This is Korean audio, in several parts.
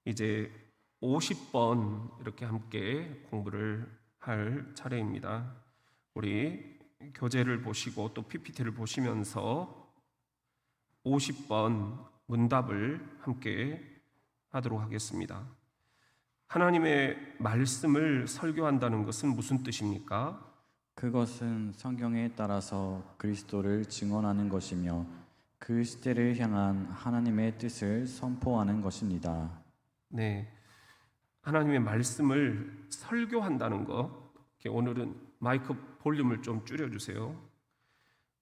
이제 50번 이렇게 함께 공부를 할 차례입니다. 우리 교재를 보시고 또 PPT를 보시면서 50번 문답을 함께 하도록 하겠습니다. 하나님의 말씀을 설교한다는 것은 무슨 뜻입니까? 그것은 성경에 따라서 그리스도를 증언하는 것이며 그 시대를 향한 하나님의 뜻을 선포하는 것입니다. 네, 하나님의 말씀을 설교한다는 것. 오늘은 마이크 볼륨을 좀 줄여주세요.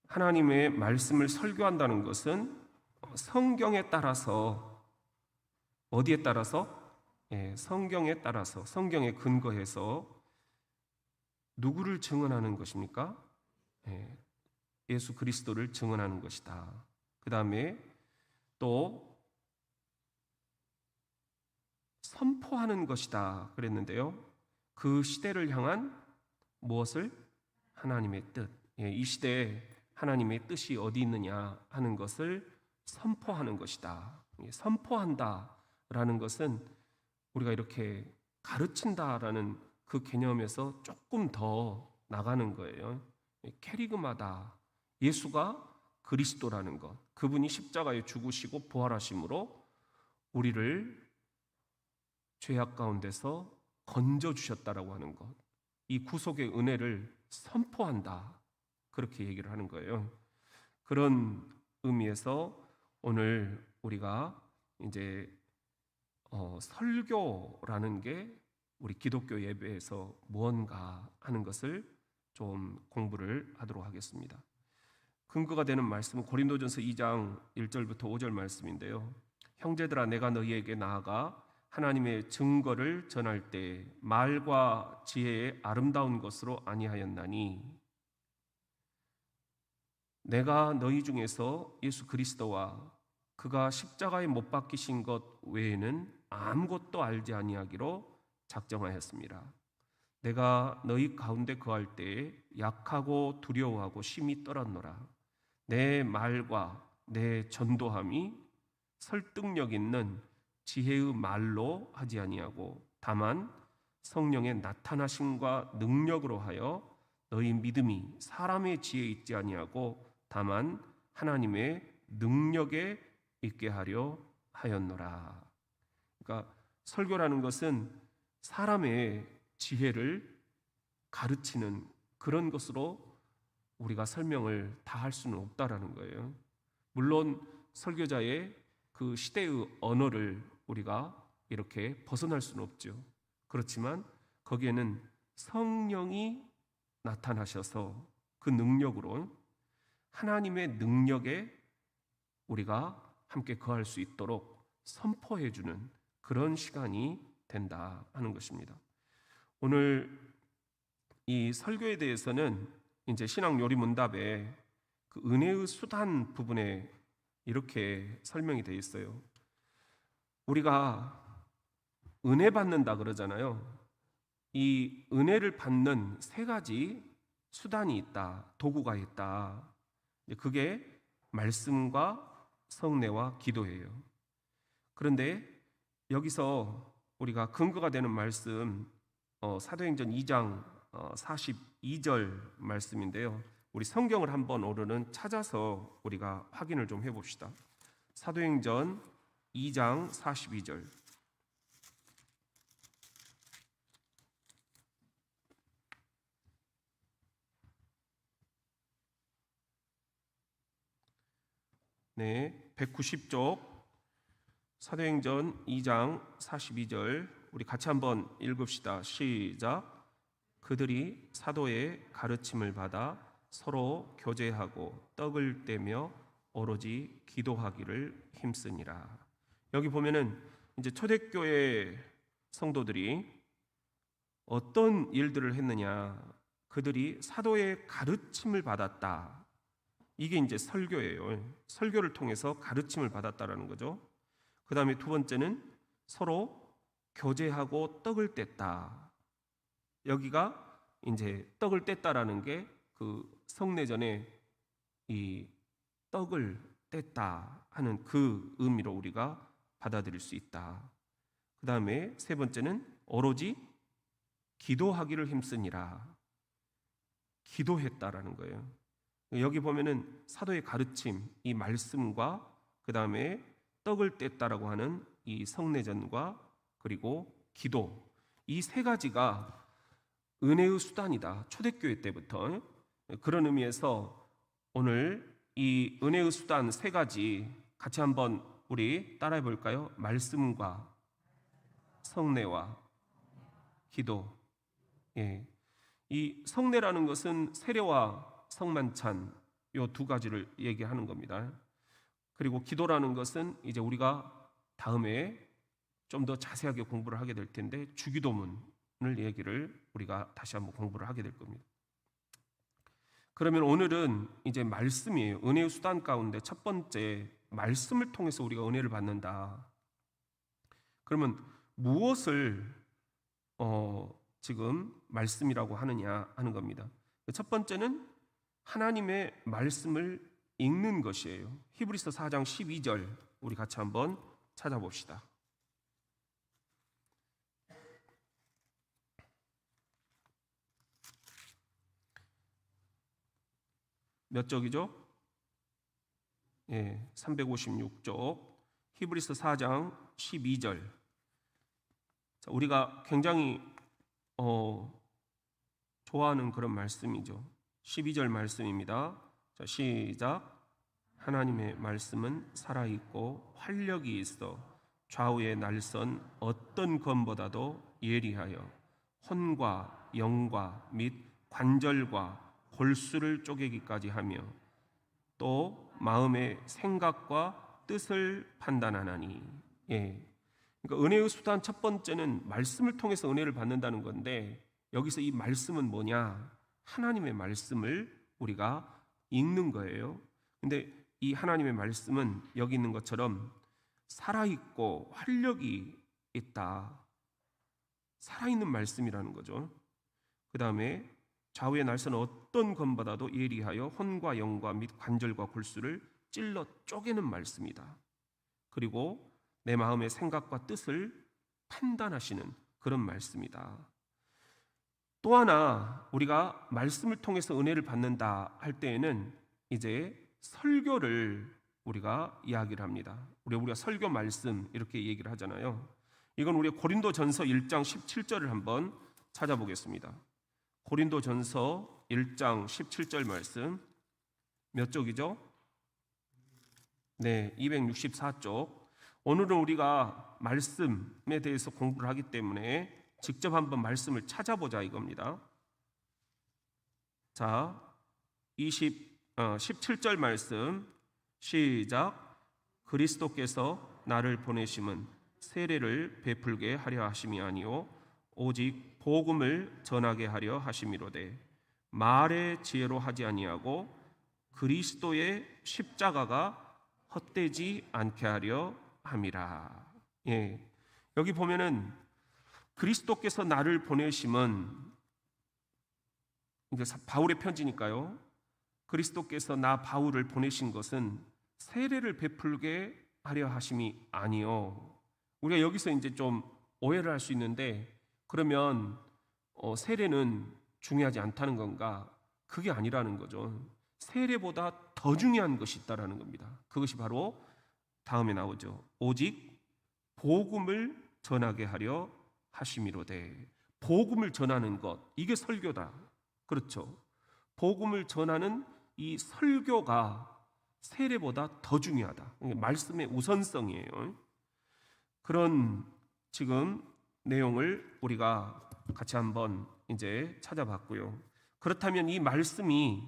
하나님의 말씀을 설교한다는 것은 성경에 따라서, 어디에 따라서? 성경에 따라서, 성경에 근거해서 누구를 증언하는 것입니까? 예수 그리스도를 증언하는 것이다. 그 다음에 또 선포하는 것이다 그랬는데요. 그 시대를 향한 무엇을? 하나님의 뜻. 이 시대에 하나님의 뜻이 어디 있느냐 하는 것을 선포하는 것이다. 선포한다라는 것은 우리가 이렇게 가르친다라는 그 개념에서 조금 더 나가는 거예요. 캐리그마다. 예수가 그리스도라는 것, 그분이 십자가에 죽으시고 부활하심으로 우리를 죄악 가운데서 건져주셨다라고 하는 것, 이 구속의 은혜를 선포한다, 그렇게 얘기를 하는 거예요. 그런 의미에서 오늘 우리가 이제 설교라는 게 우리 기독교 예배에서 무언가 하는 것을 좀 공부를 하도록 하겠습니다. 근거가 되는 말씀은 고린도전서 2장 1절부터 5절 말씀인데요. 형제들아, 내가 너희에게 나아가 하나님의 증거를 전할 때 말과 지혜의 아름다운 것으로 아니하였나니, 내가 너희 중에서 예수 그리스도와 그가 십자가에 못 박히신 것 외에는 아무것도 알지 아니하기로 작정하였습니다. 내가 너희 가운데 거할 때에 약하고 두려워하고 심히 떨었노라. 내 말과 내 전도함이 설득력 있는 지혜의 말로 하지 아니하고 다만 성령의 나타나심과 능력으로 하여 너희 믿음이 사람의 지혜에 있지 아니하고 다만 하나님의 능력에 있게 하려 하였노라. 그러니까 설교라는 것은 사람의 지혜를 가르치는 그런 것으로 우리가 설명을 다 할 수는 없다라는 거예요. 물론 설교자의 그 시대의 언어를 우리가 이렇게 벗어날 수는 없죠. 그렇지만 거기에는 성령이 나타나셔서 그 능력으로 하나님의 능력에 우리가 함께 거할 수 있도록 선포해주는 그런 시간이 된다 하는 것입니다. 오늘 이 설교에 대해서는 이제 신학 요리 문답에 그 은혜의 수단 부분에 이렇게 설명이 되어 있어요. 우리가 은혜 받는다 그러잖아요. 이 은혜를 받는 세 가지 수단이 있다, 도구가 있다. 그게 말씀과 성례와 기도예요. 그런데 여기서 우리가 근거가 되는 말씀, 사도행전 2장 42절 말씀인데요. 우리 성경을 한번 오늘은 찾아서 우리가 확인을 좀 해봅시다. 사도행전 2장 42절. 네, 190쪽 사도행전 2장 42절 우리 같이 한번 읽읍시다. 시작. 그들이 사도의 가르침을 받아 서로 교제하고 떡을 떼며 오로지 기도하기를 힘쓰니라. 여기 보면은 이제 초대교회 성도들이 어떤 일들을 했느냐? 그들이 사도의 가르침을 받았다. 이게 이제 설교예요. 설교를 통해서 가르침을 받았다라는 거죠. 그 다음에 두 번째는 서로 교제하고 떡을 뗐다. 여기가 이제 떡을 뗐다라는 게 그 성례전에 이 떡을 뗐다 하는 그 의미로 우리가 받아들일 수 있다. 그 다음에 세 번째는 오로지 기도하기를 힘쓰니라. 기도했다라는 거예요. 여기 보면은 사도의 가르침, 이 말씀과 그 다음에 떡을 뗐다라고 하는 이 성례전과 그리고 기도, 이 세 가지가 은혜의 수단이다. 초대교회 때부터. 그런 의미에서 오늘 이 은혜의 수단 세 가지 같이 한번 우리 따라해 볼까요? 말씀과 성례와 기도. 예. 이 성례라는 것은 세례와 성만찬 요 두 가지를 얘기하는 겁니다. 그리고 기도라는 것은 이제 우리가 다음에 좀 더 자세하게 공부를 하게 될 텐데 주기도문을 얘기를 우리가 다시 한번 공부를 하게 될 겁니다. 그러면 오늘은 이제 말씀이에요. 은혜의 수단 가운데 첫 번째, 말씀을 통해서 우리가 은혜를 받는다. 그러면 무엇을 지금 말씀이라고 하느냐 하는 겁니다. 첫 번째는 하나님의 말씀을 읽는 것이에요. 히브리서 4장 12절 우리 같이 한번 찾아봅시다. 몇 쪽이죠? 예, 356쪽. 히브리서 4장 12절. 자, 우리가 굉장히 좋아하는 그런 말씀이죠. 12절 말씀입니다. 자, 시작. 하나님의 말씀은 살아있고 활력이 있어 좌우의 날선 어떤 검보다도 예리하여 혼과 영과 및 관절과 골수를 쪼개기까지 하며 또 마음의 생각과 뜻을 판단하나니. 예. 그러니까 은혜의 수단 첫 번째는 말씀을 통해서 은혜를 받는다는 건데, 여기서 이 말씀은 뭐냐? 하나님의 말씀을 우리가 읽는 거예요. 근데 이 하나님의 말씀은 여기 있는 것처럼 살아있고 활력이 있다. 살아있는 말씀이라는 거죠. 그 다음에 좌우의 날선 어떤 검보다도 예리하여 혼과 영과 및 관절과 골수를 찔러 쪼개는 말씀이다. 그리고 내 마음의 생각과 뜻을 판단하시는 그런 말씀이다. 또 하나 우리가 말씀을 통해서 은혜를 받는다 할 때에는 이제 설교를 우리가 이야기를 합니다. 우리가 설교 말씀 이렇게 얘기를 하잖아요. 이건 우리 고린도전서 1장 17절을 한번 찾아보겠습니다. 고린도전서 1장 17절 말씀 몇 쪽이죠? 네, 264쪽. 오늘은 우리가 말씀에 대해서 공부를 하기 때문에 직접 한번 말씀을 찾아보자 이겁니다. 자, 17절 말씀 시작. 그리스도께서 나를 보내심은 세례를 베풀게 하려 하심이 아니요 오직 복음을 전하게 하려 하심이로되 말의 지혜로 하지 아니하고 그리스도의 십자가가 헛되지 않게 하려 함이라. 예, 여기 보면은 그리스도께서 나를 보내심은, 이제 바울의 편지니까요. 그리스도께서 나 바울을 보내신 것은 세례를 베풀게 하려 하심이 아니요. 우리가 여기서 이제 좀 오해를 할 수 있는데, 그러면 세례는 중요하지 않다는 건가? 그게 아니라는 거죠. 세례보다 더 중요한 것이 있다라는 겁니다. 그것이 바로 다음에 나오죠. 오직 복음을 전하게 하려 하심이로되. 복음을 전하는 것, 이게 설교다. 그렇죠. 복음을 전하는 이 설교가 세례보다 더 중요하다. 말씀의 우선성이에요. 그런 지금 내용을 우리가 같이 한번 이제 찾아봤고요. 그렇다면 이 말씀이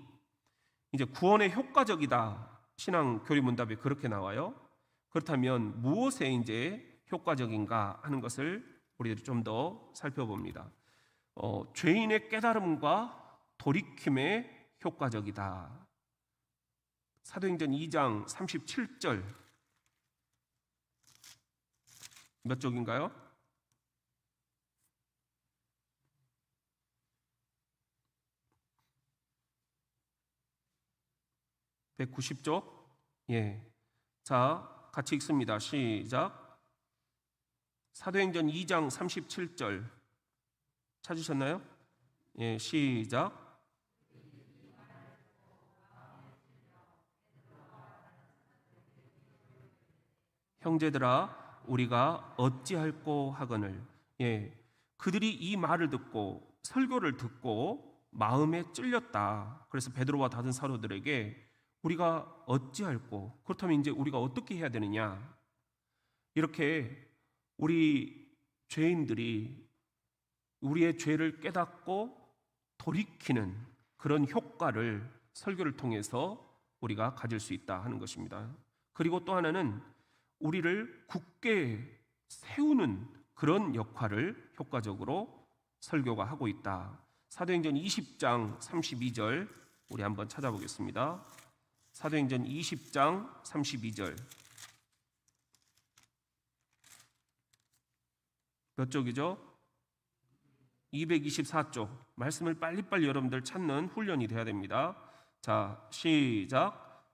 이제 구원에 효과적이다. 신앙 교리 문답에 그렇게 나와요. 그렇다면 무엇에 이제 효과적인가 하는 것을 우리들이 좀 더 살펴봅니다. 죄인의 깨달음과 돌이킴에 효과적이다. 사도행전 2장 37절 몇 쪽인가요? (190쪽) 예. 자, 같이 읽습니다. 시작. 사도행전 2장 37절 찾으셨나요? 예, 시작. 형제들아 우리가 어찌할꼬 하거늘. 예, 그들이 이 말을 듣고 설교를 듣고 마음에 찔렸다. 그래서 베드로와 다른 사도들에게 우리가 어찌할꼬, 그렇다면 이제 우리가 어떻게 해야 되느냐, 이렇게 우리 죄인들이 우리의 죄를 깨닫고 돌이키는 그런 효과를 설교를 통해서 우리가 가질 수 있다 하는 것입니다. 그리고 또 하나는 우리를 굳게 세우는 그런 역할을 효과적으로 설교가 하고 있다. 사도행전 20장 32절 우리 한번 찾아보겠습니다. 사도행전 20장 32절 몇 쪽이죠? 224쪽. 말씀을 빨리빨리 여러분들 찾는 훈련이 돼야 됩니다. 자, 시작.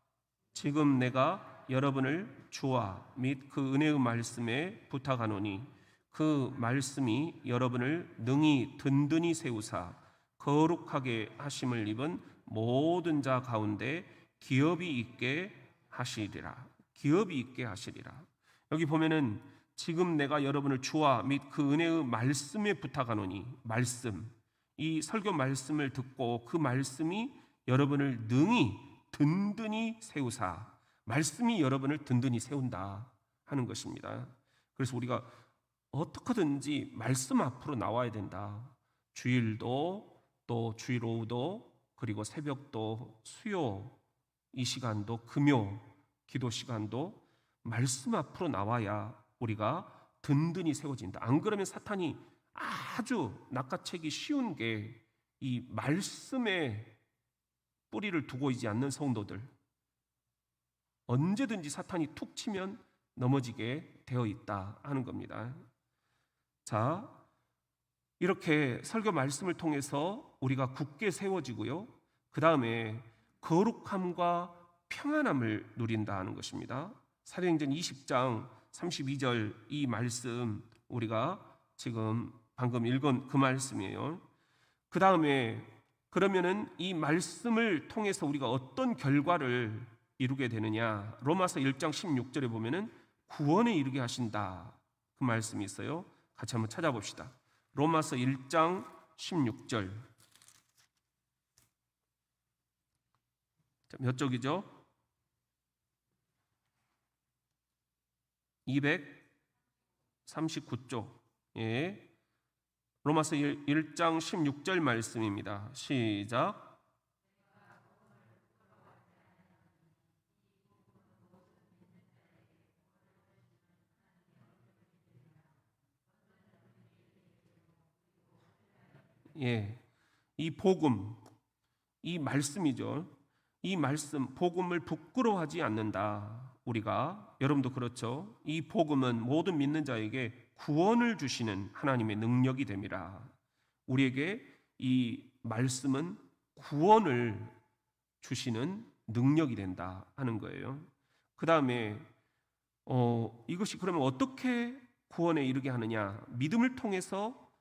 지금 내가 여러분을 주와 및 그 은혜의 말씀에 부탁하노니 그 말씀이 여러분을 능히 든든히 세우사 거룩하게 하심을 입은 모든 자 가운데 기업이 있게 하시리라. 기업이 있게 하시리라. 여기 보면은 지금 내가 여러분을 주와 및 그 은혜의 말씀에 부탁하노니, 말씀, 이 설교 말씀을 듣고 그 말씀이 여러분을 능히 든든히 세우사, 말씀이 여러분을 든든히 세운다 하는 것입니다. 그래서 우리가 어떻게든지 말씀 앞으로 나와야 된다. 주일도, 또 주일 오후도, 그리고 새벽도, 수요 이 시간도, 금요 기도 시간도 말씀 앞으로 나와야 우리가 든든히 세워진다. 안 그러면 사탄이 아주 낚아채기 쉬운 게 이 말씀에 뿌리를 두고 있지 않는 성도들, 언제든지 사탄이 툭 치면 넘어지게 되어 있다 하는 겁니다. 자, 이렇게 설교 말씀을 통해서 우리가 굳게 세워지고요, 그 다음에 거룩함과 평안함을 누린다 하는 것입니다. 사도행전 20장 32절 이 말씀 우리가 지금 방금 읽은 그 말씀이에요. 그 다음에 그러면은 이 말씀을 통해서 우리가 어떤 결과를 이루게 되느냐, 로마서 1장 16절에 보면은 구원에 이르게 하신다 그 말씀이 있어요. 같이 한번 찾아봅시다. 로마서 1장 16절 몇 쪽이죠? 239쪽. 예. 로마서 1장 16절 말씀입니다. 시작. 예. 이 복음, 이 말씀이죠. 이 말씀, 복음을 부끄러워하지 않는다. 우리가, 여러분도 그렇죠. 이 복음은 모든 믿는 자에게 구원을 주시는 하나님의 능력이 됨이라. 우리에게 이 말씀은 구원을 주시는 능력이 된다 하는 거예요. 그 다음에 이것이 그러면 어떻게 구원에 이르게 하느냐? 믿음을 통해서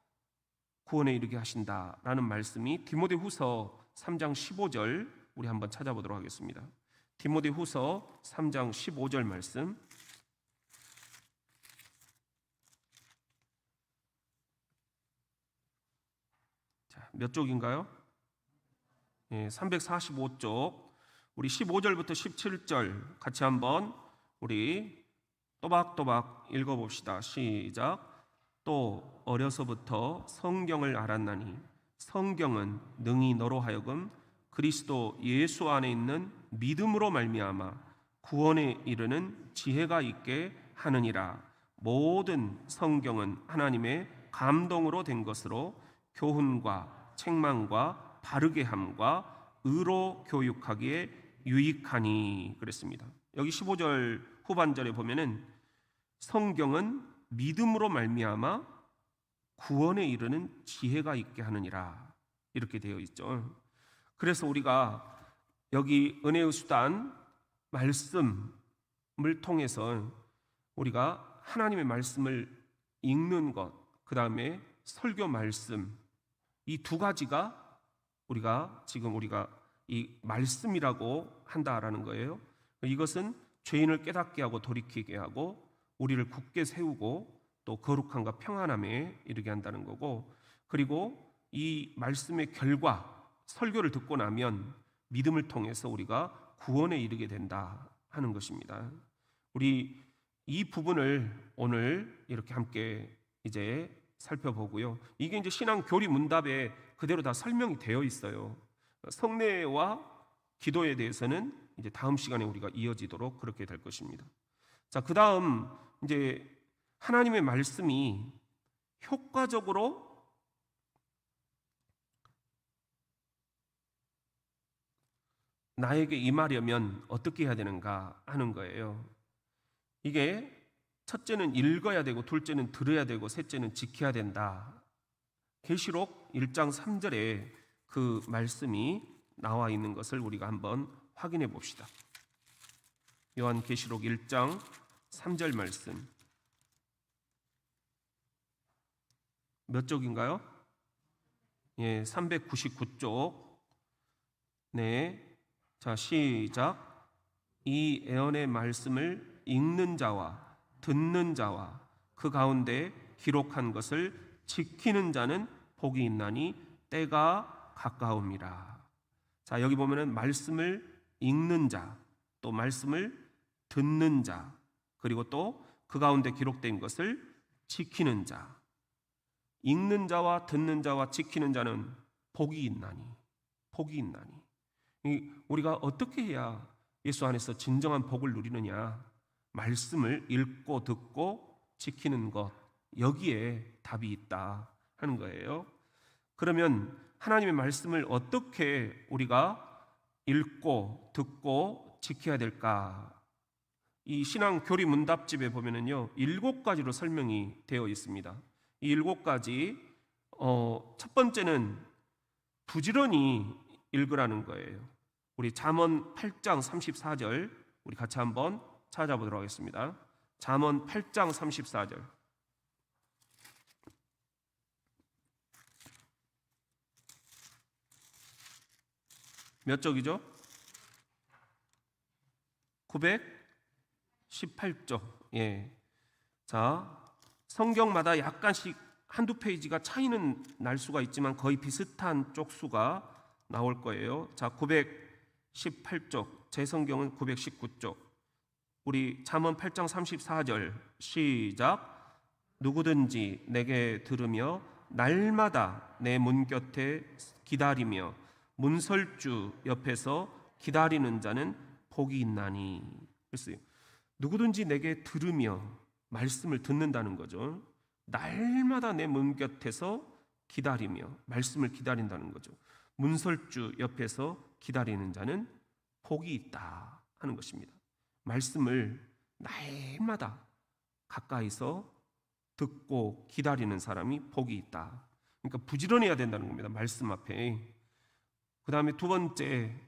구원에 이르게 하신다라는 말씀이 디모데후서 3장 15절 우리 한번 찾아보도록 하겠습니다. 디모데후서 3장 15절 말씀. 자, 몇 쪽인가요? 예, 345쪽. 우리 15절부터 17절 같이 한번 우리 또박또박 읽어봅시다. 시작. 또 어려서부터 성경을 알았나니 성경은 능히 너로 하여금 그리스도 예수 안에 있는 믿음으로 말미암아 구원에 이르는 지혜가 있게 하느니라. 모든 성경은 하나님의 감동으로 된 것으로 교훈과 책망과 바르게 함과 의로 교육하기에 유익하니 그랬습니다. 여기 15절 후반절에 보면은 성경은 믿음으로 말미암아 구원에 이르는 지혜가 있게 하느니라 이렇게 되어 있죠. 그래서 우리가 여기 은혜의 수단 말씀을 통해서 우리가 하나님의 말씀을 읽는 것, 그 다음에 설교 말씀, 이 두 가지가 지금 우리가 이 말씀이라고 한다라는 거예요. 이것은 죄인을 깨닫게 하고 돌이키게 하고 우리를 굳게 세우고 또 거룩함과 평안함에 이르게 한다는 거고, 그리고 이 말씀의 결과, 설교를 듣고 나면 믿음을 통해서 우리가 구원에 이르게 된다 하는 것입니다. 우리 이 부분을 오늘 이렇게 함께 이제 살펴보고요. 이게 이제 신앙 교리 문답에 그대로 다 설명이 되어 있어요. 성례와 기도에 대해서는 이제 다음 시간에 우리가 이어지도록 그렇게 될 것입니다. 자, 그 다음 이제 하나님의 말씀이 효과적으로 나에게 임하려면 어떻게 해야 되는가 하는 거예요. 이게 첫째는 읽어야 되고, 둘째는 들어야 되고, 셋째는 지켜야 된다. 계시록 1장 3절에 그 말씀이 나와 있는 것을 우리가 한번 확인해 봅시다. 요한계시록 1장 3절 말씀 몇 쪽인가요? 399쪽. 네, 자, 시작. 이 애언의 말씀을 읽는 자와 듣는 자와 그 가운데 기록한 것을 지키는 자는 복이 있나니 때가 가까움이라. 자, 여기 보면은 말씀을 읽는 자, 또 말씀을 듣는 자, 그리고 또 그 가운데 기록된 것을 지키는 자. 읽는 자와 듣는 자와 지키는 자는 복이 있나니, 복이 있나니. 우리가 어떻게 해야 예수 안에서 진정한 복을 누리느냐? 말씀을 읽고 듣고 지키는 것, 여기에 답이 있다 하는 거예요. 그러면 하나님의 말씀을 어떻게 우리가 읽고 듣고 지켜야 될까? 이 신앙 교리 문답집에 보면은요, 7가지로 설명이 되어 있습니다. 이 7가지, 첫 번째는 부지런히 읽으라는 거예요. 우리 잠언 8장 34절 우리 같이 한번 찾아보도록 하겠습니다. 잠언 8장 34절. 몇 쪽이죠? 918쪽. 예. 자, 성경마다 약간씩 한두 페이지가 차이는 날 수가 있지만 거의 비슷한 쪽수가 나올 거예요. 자, 918쪽. 제 성경은 919쪽. 우리 잠언 8장 34절 시작. 누구든지 내게 들으며 날마다 내 문 곁에 기다리며 문설주 옆에서 기다리는 자는 복이 있나니. 그랬어요. 누구든지 내게 들으며, 말씀을 듣는다는 거죠. 날마다 내 문 곁에서 기다리며, 말씀을 기다린다는 거죠. 문설주 옆에서 기다리는 자는 복이 있다 하는 것입니다. 말씀을 날마다 가까이서 듣고 기다리는 사람이 복이 있다. 그러니까 부지런해야 된다는 겁니다. 말씀 앞에. 그 다음에 두 번째,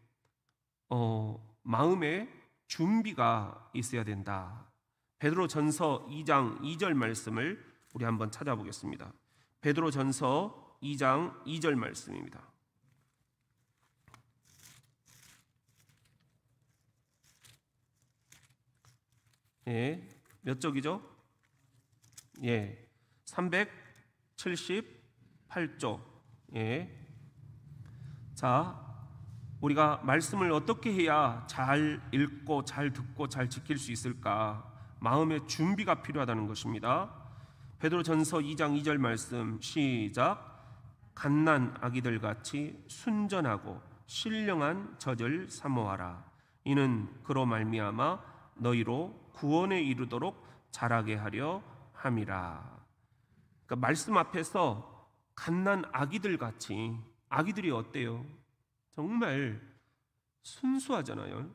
마음에 준비가 있어야 된다. 베드로전서 2장 2절 말씀을 우리 한번 찾아보겠습니다. 베드로전서 2장 2절 말씀입니다. 예, 몇 쪽이죠? 예, 378쪽. 예. 자, 우리가 말씀을 어떻게 해야 잘 읽고 잘 듣고 잘 지킬 수 있을까? 마음의 준비가 필요하다는 것입니다. 베드로전서 2장 2절 말씀 시작. 갓난 아기들 같이 순전하고 신령한 젖을 사모하라. 이는 그로 말미암아 너희로 구원에 이르도록 자라게 하려 함이라. 그러니까 말씀 앞에서 갓난 아기들 같이, 아기들이 어때요? 정말 순수하잖아요.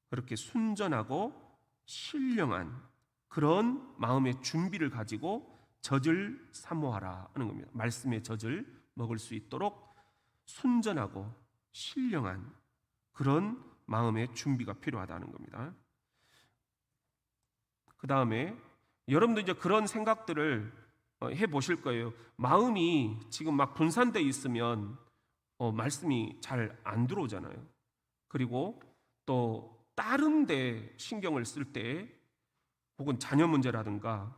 그렇게 순전하고 신령한 그런 마음의 준비를 가지고 젖을 사모하라 하는 겁니다. 말씀의 젖을 먹을 수 있도록 순전하고 신령한 그런 마음의 준비가 필요하다는 겁니다. 그 다음에 여러분도 이제 그런 생각들을 해 보실 거예요. 마음이 지금 막 분산되어 있으면 말씀이 잘 안 들어오잖아요. 그리고 또 다른 데 신경을 쓸 때, 혹은 자녀 문제라든가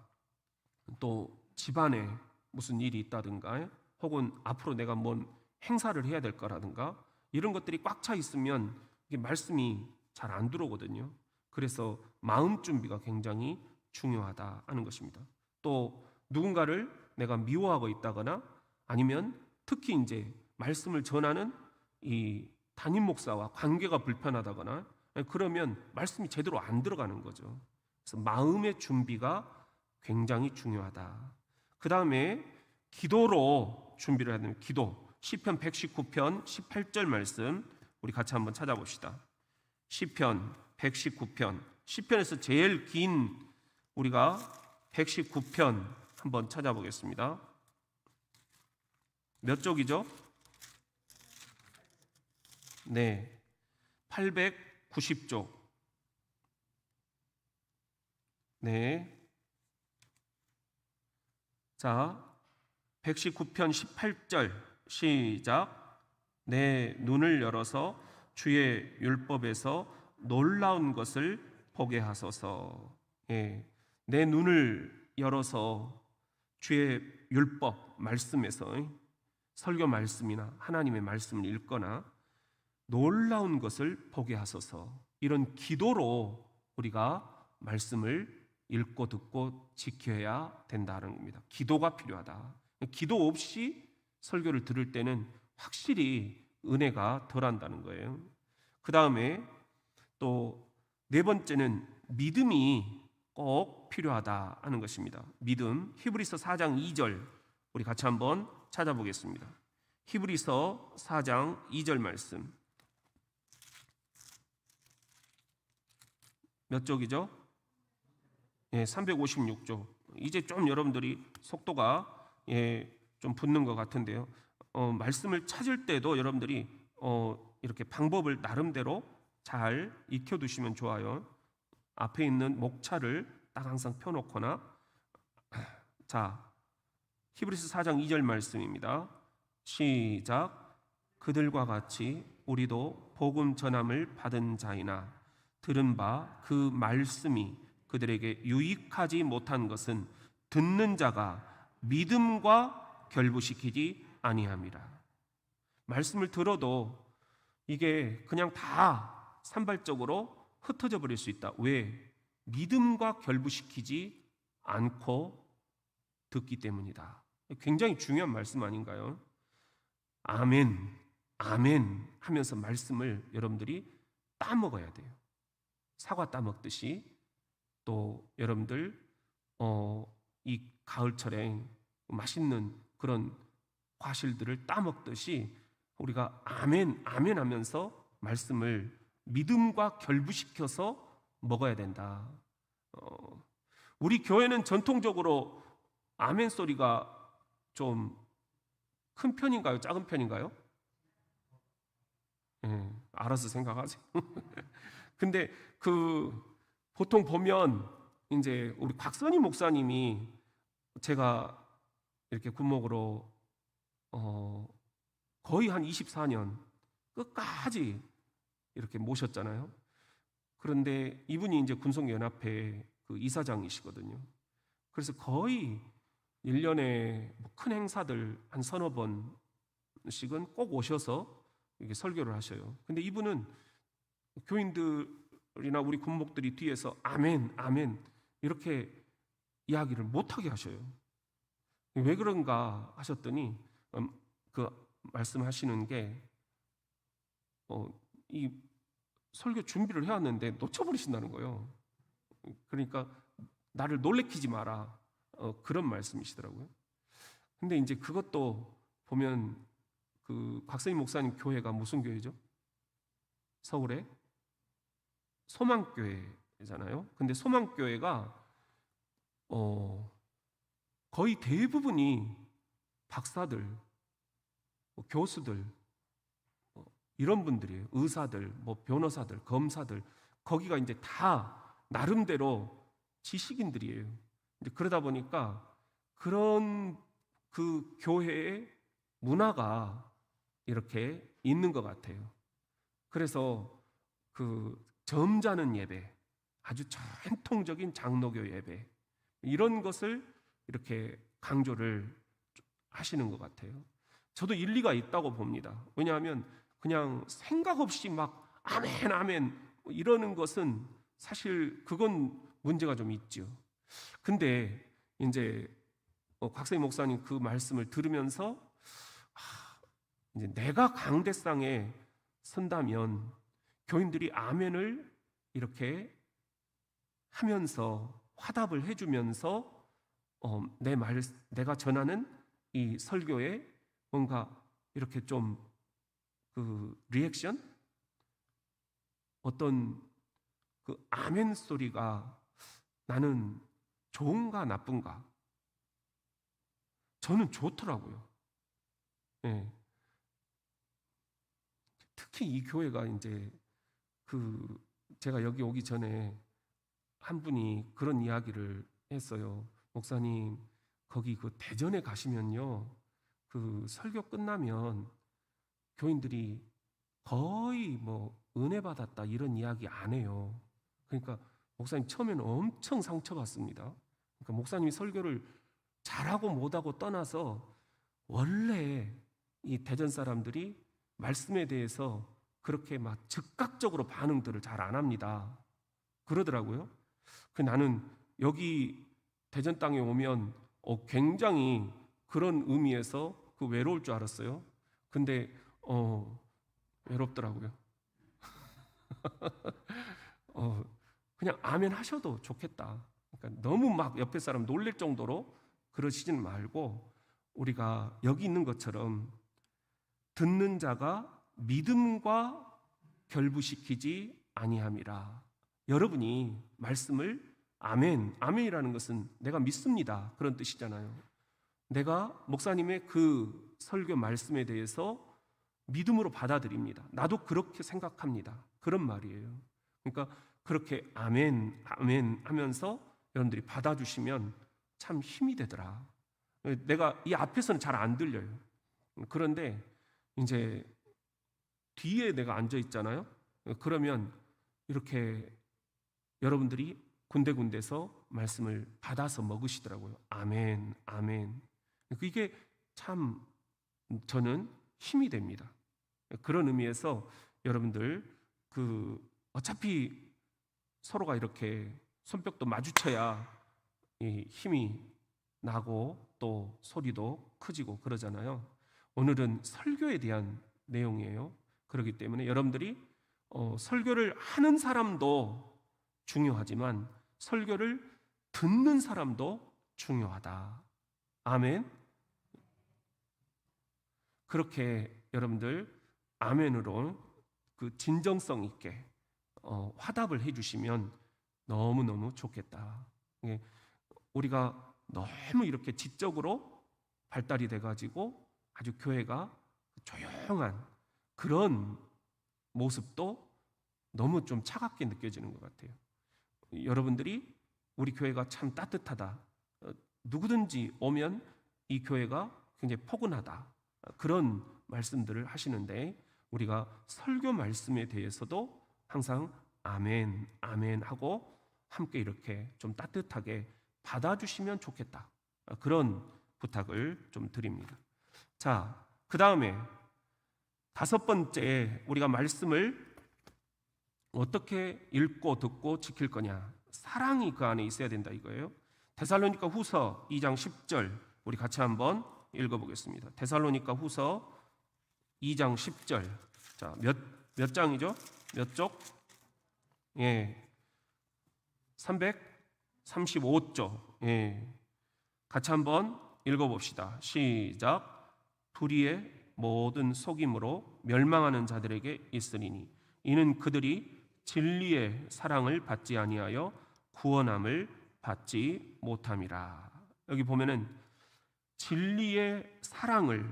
또 집안에 무슨 일이 있다든가, 혹은 앞으로 내가 뭔 행사를 해야 될 거라든가, 이런 것들이 꽉 차 있으면 이게 말씀이 잘 안 들어오거든요. 그래서 마음 준비가 굉장히 중요하다 하는 것입니다. 또 누군가를 내가 미워하고 있다거나, 아니면 특히 이제 말씀을 전하는 이 담임 목사와 관계가 불편하다거나, 그러면 말씀이 제대로 안 들어가는 거죠. 그래서 마음의 준비가 굉장히 중요하다. 그 다음에 기도로 준비를 해야 됩니다. 기도. 시편 119편 18절 말씀 우리 같이 한번 찾아봅시다. 시편 119편, 시편에서 제일 긴 우리가 119편 한번 찾아보겠습니다. 몇 쪽이죠? 네, 890쪽. 네. 자, 119편 18절 시작. 내 눈을 열어서 주의 율법에서 놀라운 것을 보게 하소서. 예, 내 눈을 열어서 주의 율법 말씀에서, 설교 말씀이나 하나님의 말씀을 읽거나 놀라운 것을 보게 하소서. 이런 기도로 우리가 말씀을 읽고 듣고 지켜야 된다는 겁니다. 기도가 필요하다. 기도 없이 설교를 들을 때는 확실히 은혜가 덜한다는 거예요. 그 다음에 또 네 번째는 믿음이 꼭 필요하다 하는 것입니다. 믿음. 히브리서 4장 2절 우리 같이 한번 찾아보겠습니다. 히브리서 4장 2절 말씀. 몇 쪽이죠? 예, 356쪽. 이제 좀 여러분들이 속도가 좀 붙는 것 같은데요. 말씀을 찾을 때도 여러분들이 이렇게 방법을 나름대로 잘 익혀두시면 좋아요. 앞에 있는 목차를 딱 항상 펴놓거나. 자, 히브리서 4장 2절 말씀입니다. 시작. 그들과 같이 우리도 복음 전함을 받은 자이나 들은 바 그 말씀이 그들에게 유익하지 못한 것은 듣는 자가 믿음과 결부시키지 아니함이라. 말씀을 들어도 이게 그냥 다 산발적으로 흩어져 버릴 수 있다. 왜? 믿음과 결부시키지 않고 듣기 때문이다. 굉장히 중요한 말씀 아닌가요? 아멘, 아멘 하면서 말씀을 여러분들이 따먹어야 돼요. 사과 따먹듯이. 또 여러분들 이 가을철에 맛있는 그런 과실들을 따먹듯이 우리가 아멘, 아멘 하면서 말씀을 믿음과 결부시켜서 먹어야 된다. 우리 교회는 전통적으로 아멘 소리가 좀 큰 편인가요? 작은 편인가요? 알아서 생각하세요. 근데 보통 보면 이제 우리 곽선희 목사님이 제가 이렇게 군목으로 거의 한 24년 끝까지 이렇게 모셨잖아요. 그런데 이분이 이제 군속연합회 그 이사장이시거든요. 그래서 거의 1년에 큰 행사들 한 서너 번씩은 꼭 오셔서 이렇게 설교를 하셔요. 근데 이분은 교인들이나 우리 군목들이 뒤에서 아멘, 아멘 이렇게 이야기를 못하게 하셔요. 왜 그런가 하셨더니 그 말씀하시는 게 이 설교 준비를 해왔는데 놓쳐버리신다는 거예요. 그러니까 나를 놀래키지 마라, 그런 말씀이시더라고요. 근데 이제 그것도 보면 그 곽선희 목사님 교회가 무슨 교회죠? 서울에 소망교회잖아요. 근데 소망교회가 거의 대부분이 박사들, 교수들, 이런 분들이에요. 의사들, 변호사들, 검사들. 거기가 이제 다 나름대로 지식인들이에요. 이제 그러다 보니까 그런 그 교회의 문화가 이렇게 있는 것 같아요. 그래서 그 점잖은 예배, 아주 전통적인 장로교 예배, 이런 것을 이렇게 강조를 하시는 것 같아요. 저도 일리가 있다고 봅니다. 왜냐하면 그냥 생각 없이 막 아멘 아멘 이러는 것은 사실 그건 문제가 좀 있죠. 근데 이제 곽세희 목사님 그 말씀을 들으면서 이제 내가 강대상에 선다면 교인들이 아멘을 이렇게 하면서 화답을 해주면서 내가 전하는 이 설교에 뭔가 이렇게 좀 그 리액션, 어떤 그 아멘 소리가 나는 좋은가 나쁜가? 저는 좋더라고요. 예. 특히 이 교회가 이제 그 제가 여기 오기 전에 한 분이 그런 이야기를 했어요. 목사님, 거기 그 대전에 가시면요, 그 설교 끝나면 교인들이 거의 뭐 은혜 받았다 이런 이야기 안 해요. 그러니까 목사님 처음에는 엄청 상처받습니다. 그러니까 목사님이 설교를 잘하고 못하고 떠나서 원래 이 대전 사람들이 말씀에 대해서 그렇게 막 즉각적으로 반응들을 잘 안 합니다. 그러더라고요. 나는 여기 대전 땅에 오면 굉장히 그런 의미에서 그 외로울 줄 알았어요. 근데 외롭더라고요. 그냥 아멘 하셔도 좋겠다. 그러니까 너무 막 옆에 사람 놀랄 정도로 그러시지는 말고 우리가 여기 있는 것처럼 듣는 자가 믿음과 결부시키지 아니함이라. 여러분이 말씀을 아멘, 아멘이라는 것은 내가 믿습니다, 그런 뜻이잖아요. 내가 목사님의 그 설교 말씀에 대해서 믿음으로 받아들입니다. 나도 그렇게 생각합니다. 그런 말이에요. 그러니까 그렇게 아멘, 아멘 하면서 여러분들이 받아주시면 참 힘이 되더라. 내가 이 앞에서는 잘 안 들려요. 그런데 이제 뒤에 내가 앉아 있잖아요. 그러면 이렇게 여러분들이 군데군데서 말씀을 받아서 먹으시더라고요. 아멘, 아멘. 이게 참 저는 힘이 됩니다. 그런 의미에서 여러분들 어차피 서로가 이렇게 손뼉도 마주쳐야 힘이 나고 또 소리도 커지고 그러잖아요. 오늘은 설교에 대한 내용이에요. 그렇기 때문에 여러분들이 설교를 하는 사람도 중요하지만 설교를 듣는 사람도 중요하다. 아멘. 그렇게 여러분들 아멘으로 그 진정성 있게 화답을 해주시면 너무너무 좋겠다. 우리가 너무 이렇게 지적으로 발달이 돼가지고 아주 교회가 조용한 그런 모습도 너무 좀 차갑게 느껴지는 것 같아요. 여러분들이 우리 교회가 참 따뜻하다, 누구든지 오면 이 교회가 굉장히 포근하다, 그런 말씀들을 하시는데 우리가 설교 말씀에 대해서도 항상 아멘, 아멘 하고 함께 이렇게 좀 따뜻하게 받아주시면 좋겠다, 그런 부탁을 좀 드립니다. 자, 그 다음에 5번째, 우리가 말씀을 어떻게 읽고 듣고 지킬 거냐, 사랑이 그 안에 있어야 된다 이거예요. 데살로니가 후서 2장 10절 우리 같이 한번 읽어보겠습니다. 데살로니가 후서 2장 10절. 자, 몇 장이죠? 몇 쪽? 예, 335쪽. 예, 같이 한번 읽어봅시다. 시작. 불의의 모든 속임으로 멸망하는 자들에게 있으리니 이는 그들이 진리의 사랑을 받지 아니하여 구원함을 받지 못함이라. 여기 보면은 진리의 사랑을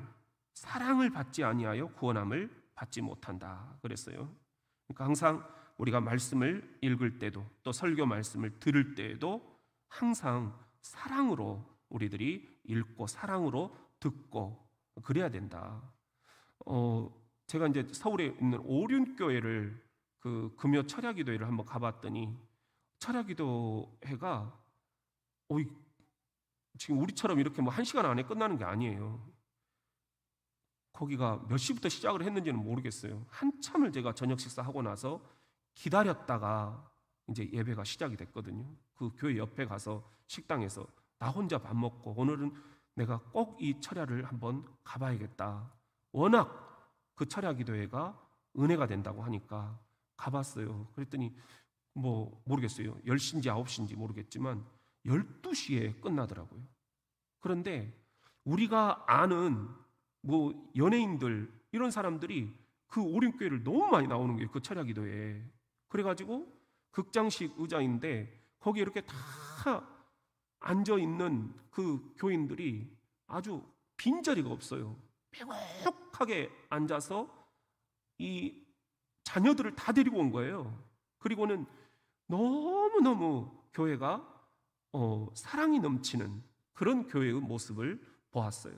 받지 아니하여 구원함을 받지 못한다 그랬어요. 그러니까 항상 우리가 말씀을 읽을 때도 또 설교 말씀을 들을 때에도 항상 사랑으로 우리들이 읽고 사랑으로 듣고 그래야 된다. 제가 이제 서울에 있는 오륜교회를 그 금요 철야기도회를 한번 가봤더니 철야기도회가 지금 우리처럼 이렇게 뭐 1시간 안에 끝나는 게 아니에요. 거기가 몇 시부터 시작을 했는지는 모르겠어요. 한참을 제가 저녁 식사하고 나서 기다렸다가 이제 예배가 시작이 됐거든요. 그 교회 옆에 가서 식당에서 나 혼자 밥 먹고 오늘은 내가 꼭 이 철야를 한번 가봐야겠다. 워낙 그 철야 기도회가 은혜가 된다고 하니까 가봤어요. 그랬더니 뭐 모르겠어요. 10시인지 9시인지 모르겠지만 12시에 끝나더라고요. 그런데 우리가 아는 뭐 연예인들 이런 사람들이 그 오륜교회를 너무 많이 나오는 거예요. 그 철야 기도회에. 그래가지고 극장식 의자인데 거기에 이렇게 다 앉아있는 그 교인들이 아주 빈자리가 없어요. 빼곡하게 앉아서 이 자녀들을 다 데리고 온 거예요. 그리고는 너무너무 교회가 사랑이 넘치는 그런 교회의 모습을 보았어요.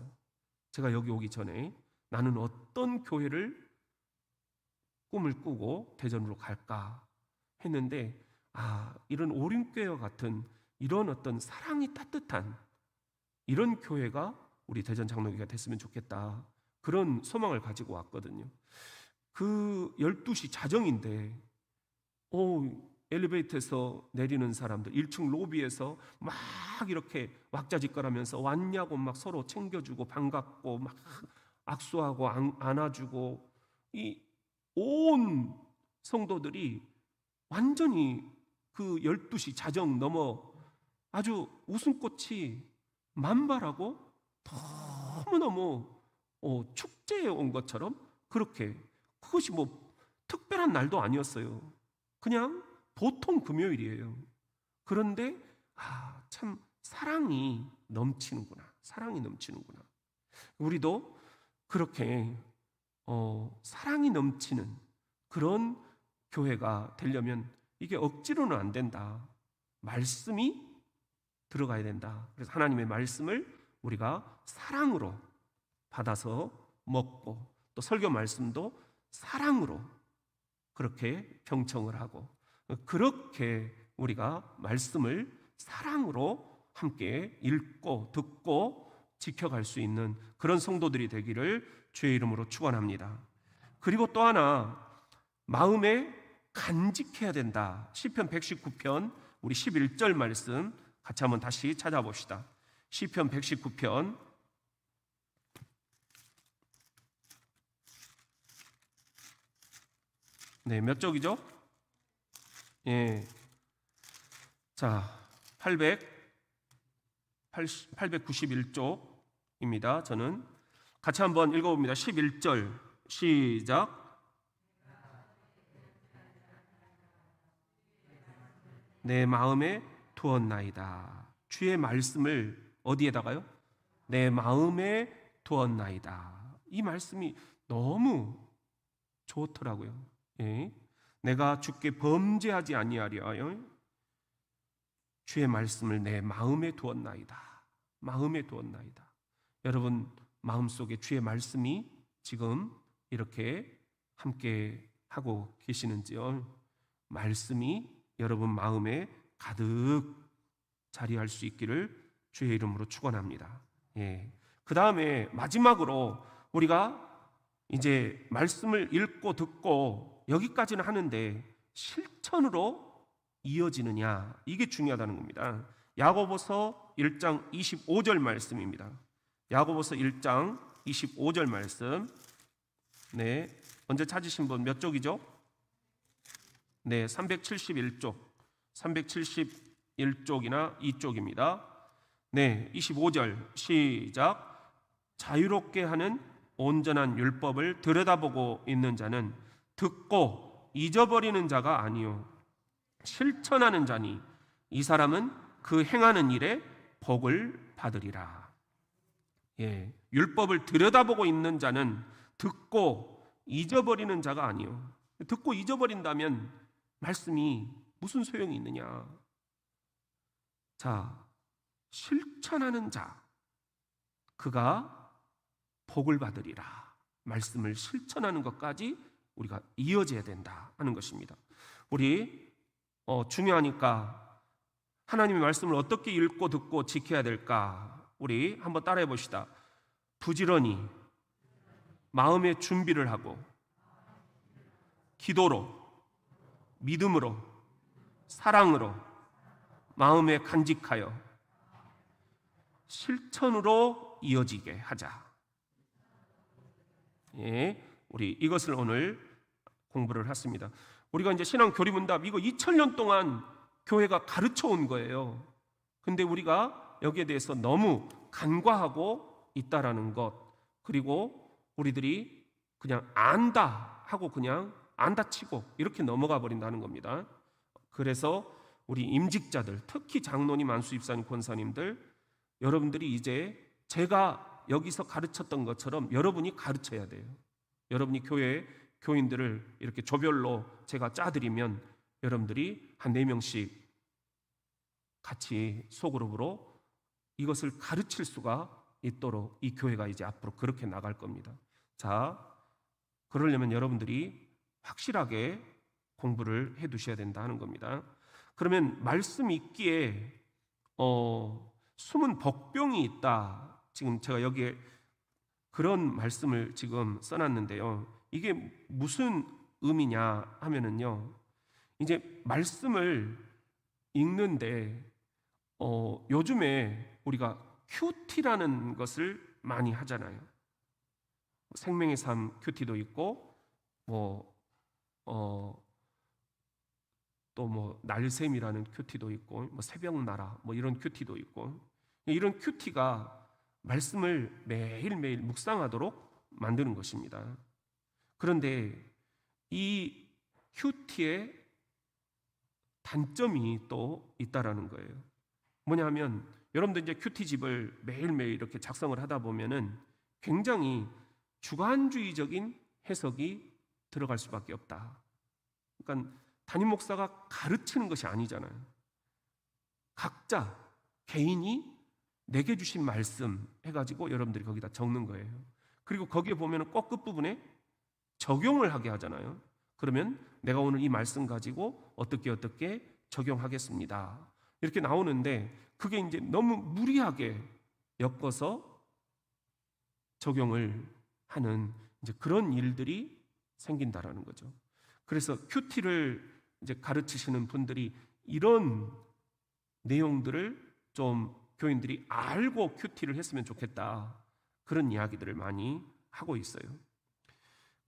제가 여기 오기 전에 나는 어떤 교회를 꿈을 꾸고 대전으로 갈까 했는데 이런 오륜교회와 같은 이런 어떤 사랑이 따뜻한 이런 교회가 우리 대전 장로교회가 됐으면 좋겠다. 그런 소망을 가지고 왔거든요. 그 12시 자정인데 엘리베이터에서 내리는 사람들 1층 로비에서 막 이렇게 왁자지껄하면서 왔냐고 막 서로 챙겨주고 반갑고 막 악수하고 안아주고 이 온 성도들이 완전히 그 12시 자정 넘어 아주 웃음꽃이 만발하고 너무너무 축제에 온 것처럼 그렇게 그것이 뭐 특별한 날도 아니었어요. 그냥 보통 금요일이에요. 그런데 참 사랑이 넘치는구나. 사랑이 넘치는구나. 우리도 그렇게 사랑이 넘치는 그런 교회가 되려면 이게 억지로는 안 된다. 말씀이 들어가야 된다. 그래서 하나님의 말씀을 우리가 사랑으로 받아서 먹고 또 설교 말씀도 사랑으로 그렇게 경청을 하고 그렇게 우리가 말씀을 사랑으로 함께 읽고 듣고 지켜갈 수 있는 그런 성도들이 되기를 주의 이름으로 축원합니다. 그리고 또 하나 마음에 간직해야 된다. 시편 119편 우리 11절 말씀 같이 한번 다시 찾아봅시다. 시편 119편 네, 몇 쪽이죠? 예. 자, 891쪽입니다. 저는 같이 한번 읽어봅니다. 11절 시작. 내 마음에 두었나이다. 주의 말씀을 어디에다가요? 내 마음에 두었나이다. 이 말씀이 너무 좋더라고요. 예. 내가 주께 범죄하지 아니하리하여 주의 말씀을 내 마음에 두었나이다. 마음에 두었나이다. 여러분 마음속에 주의 말씀이 지금 이렇게 함께 하고 계시는지요? 말씀이 여러분 마음에 가득 자리할 수 있기를 주의 이름으로 축원합니다. 예. 그 다음에 마지막으로 우리가 이제 말씀을 읽고 듣고 여기까지는 하는데 실천으로 이어지느냐 이게 중요하다는 겁니다. 야고보서 1장 25절 말씀입니다. 야고보서 1장 25절 말씀. 네, 먼저 찾으신 분 몇 쪽이죠? 네, 371쪽 371쪽이나 이쪽입니다. 네, 25절 시작. 자유롭게 하는 온전한 율법을 들여다보고 있는 자는 듣고 잊어버리는 자가 아니요 실천하는 자니 이 사람은 그 행하는 일에 복을 받으리라. 예, 율법을 들여다보고 있는 자는 듣고 잊어버리는 자가 아니요. 듣고 잊어버린다면 말씀이 무슨 소용이 있느냐. 자, 실천하는 자 그가 복을 받으리라. 말씀을 실천하는 것까지 우리가 이어져야 된다 하는 것입니다. 우리 중요하니까 하나님의 말씀을 어떻게 읽고 듣고 지켜야 될까? 우리 한번 따라해 봅시다. 부지런히 마음의 준비를 하고 기도로, 믿음으로, 사랑으로, 마음에 간직하여 실천으로 이어지게 하자. 예, 우리 이것을 오늘 공부를 했습니다. 우리가 이제 신앙 교리문답 이거 2000년 동안 교회가 가르쳐 온 거예요. 근데 우리가 여기에 대해서 너무 간과하고 있다라는 것, 그리고 우리들이 그냥 안다 하고 그냥 안다 치고 이렇게 넘어가 버린다는 겁니다. 그래서 우리 임직자들, 특히 장로님, 안수집사님, 권사님들, 여러분들이 이제 제가 여기서 가르쳤던 것처럼 여러분이 가르쳐야 돼요. 여러분이 교회 교인들을 이렇게 조별로 제가 짜드리면 여러분들이 한 4명씩 같이 소그룹으로 이것을 가르칠 수가 있도록 이 교회가 이제 앞으로 그렇게 나갈 겁니다. 자, 그러려면 여러분들이 확실하게 공부를 해 두셔야 된다 하는 겁니다. 그러면 말씀 있기에 숨은 복병이 있다. 지금 제가 여기에 그런 말씀을 지금 써놨는데요. 이게 무슨 의미냐 하면은요, 이제 말씀을 읽는데 요즘에 우리가 큐티라는 것을 많이 하잖아요. 생명의 삶 큐티도 있고 또 뭐 날샘이라는 큐티도 있고 뭐 새벽나라 뭐 이런 큐티도 있고, 이런 큐티가 말씀을 매일매일 묵상하도록 만드는 것입니다. 그런데 이 큐티의 단점이 또 있다라는 거예요. 뭐냐면 여러분들 이제 큐티집을 매일매일 이렇게 작성을 하다 보면은 굉장히 주관주의적인 해석이 들어갈 수밖에 없다. 그러니까 담임 목사가 가르치는 것이 아니잖아요. 각자 개인이 내게 주신 말씀 해가지고 여러분들이 거기다 적는 거예요. 그리고 거기에 보면 꼭 끝부분에 적용을 하게 하잖아요. 그러면 내가 오늘 이 말씀 가지고 어떻게 적용하겠습니다. 이렇게 나오는데 그게 이제 너무 무리하게 엮어서 적용을 하는 이제 그런 일들이 생긴다라는 거죠. 그래서 큐티를 이제 가르치시는 분들이 이런 내용들을 좀 교인들이 알고 큐티를 했으면 좋겠다, 그런 이야기들을 많이 하고 있어요.